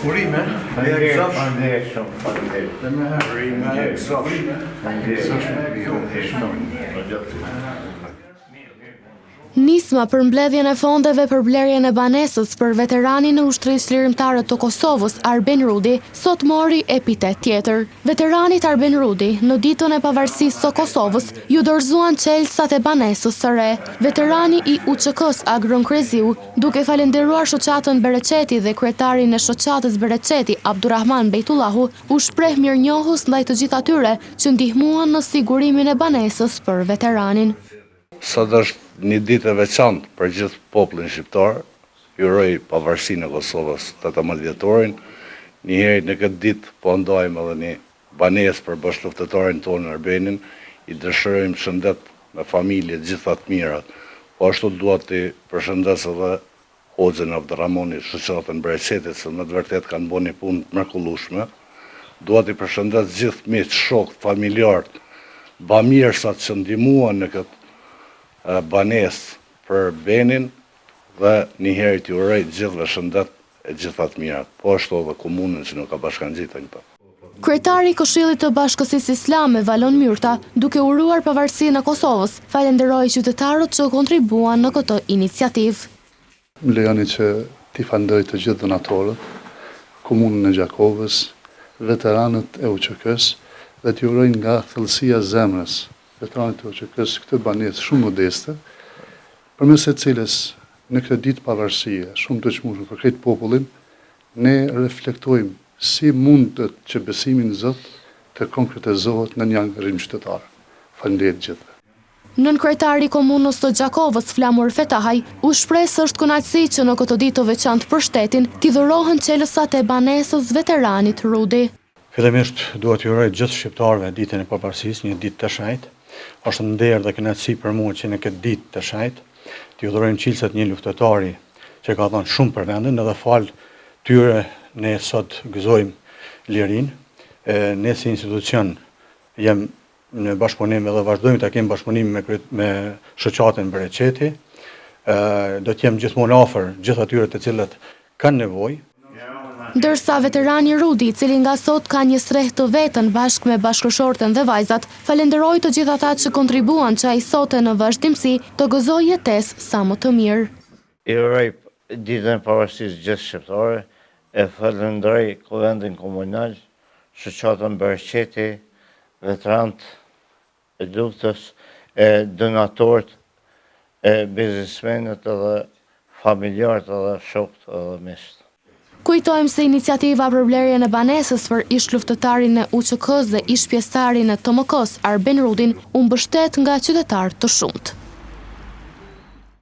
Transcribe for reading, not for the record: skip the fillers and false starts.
Urime, Faleminderit shumë, faleminderit. urime, gëzosh. Nisma për mbledhjen e fondeve për blerjen e banesës për veteranin e ushtrisë lirimtare të Kosovës, Arben Rudi, sot mori epitet tjetër. Veteranit Arben Rudi, në ditën e pavarësisë së Kosovës, ju dorëzuan çelësat e banesës së re. Veterani i UÇK-s Agron Kreziu, duke falenderuar shoqatën Bereqeti dhe kryetarin e shoqatës Bereqeti, Abdurrahman Bejtullahu, u shpreh mirënjohës ndaj të gjithë atyre që ndihmuan në sigurimin e banesës për veteranin. Sot është një ditë e veçantë për gjithë popullin shqiptar. Ju uroj pavarësinë e Kosovës 18 dhjetorin. Njëherë në këtë ditë po ndajmë edhe një banesë për bashkëluftëtarin tonë Arbenin. I dëshirojmë shëndet me familje gjitha të mirat. Po ashtu dua të përshëndes edhe Hoxhën Abdurrahmani, shoqatën Bereqetit, se me të vërtet kanë bërë një punë të mrekullueshme. Dua të përshëndes gjithë miqtë, shokët, familjarët, bamirësat që ndihmuan në këtë banesë për Benin dhe njëherë t'ju uroj gjithëve shëndet e gjitha të mirat, po ashtu edhe komunën që nuk ka bashkangjitur këta. Kryetari i Këshillit të Bashkësisë Islame, Valon Myrta, duke uruar pavarësinë e Kosovës, falenderoi qytetarët që kontribuan në këtë iniciativë. Më lejoni që t'i falenderoj të gjithë donatorët, komunën e Gjakovës, veteranët e UÇK-s dhe t'ju uroj nga thellësia e zemrës veteranët e UÇK-s këtë banesë shumë modeste, përmes së cilës në këtë ditë pavarësie shumë të çmueshme për krejt popullin, ne reflektojmë si mund që besimi në Zot të konkretizohet në një angazhim qytetar. Faleminderit gjithëve. Nënkryetari i komunës së Gjakovës, Flamur Fetahaj, u shpreh se është kënaqësi që në këtë ditë të veçantë për shtetin t'i dhurohen çelësat e banesës veteranit Rudi. Fillimisht dua t'ju uroj gjithë shqiptarëve ditën e pavarësisë, një ditë të shenjtë. Është nder dhe kënaqësi për mua që në këtë ditë të shenjtë t'ju dhurojmë çelësat një luftëtari që ka dhënë shumë për vendin, edhe fal tyre ne sot gëzojmë lirinë. Ne si institucion jam në bashkëpunim edhe vazhdojmë të kemi bashkëpunim me shoqatën Bereqeti. Do t'jem gjithmonë afër gjithë atyre të cilët kanë nevojë. Ndërsa veterani Rudi, i cili nga sot ka një streh të vetën bashkë me bashkëshorten dhe vajzat, falenderoi të gjithë ata që kontribuan që ai sote në vazhdimsi të gëzojë jetesë sa më të mirë. I uroj ditën e pavarësisë gjithë shqiptarëve, e falenderoj Kuvendin Komunal, shoqatën Bereqeti, veteranët e luftës, donatorët, biznesmenët edhe familjarët edhe shokët edhe miqtë. Kujtojmë se iniciativa për blerjen e banesës për ish luftëtarin e UÇK-s dhe ish pjesëtarin e TMK-s, Arben Rudin, u mbështet nga qytetarë të shumtë.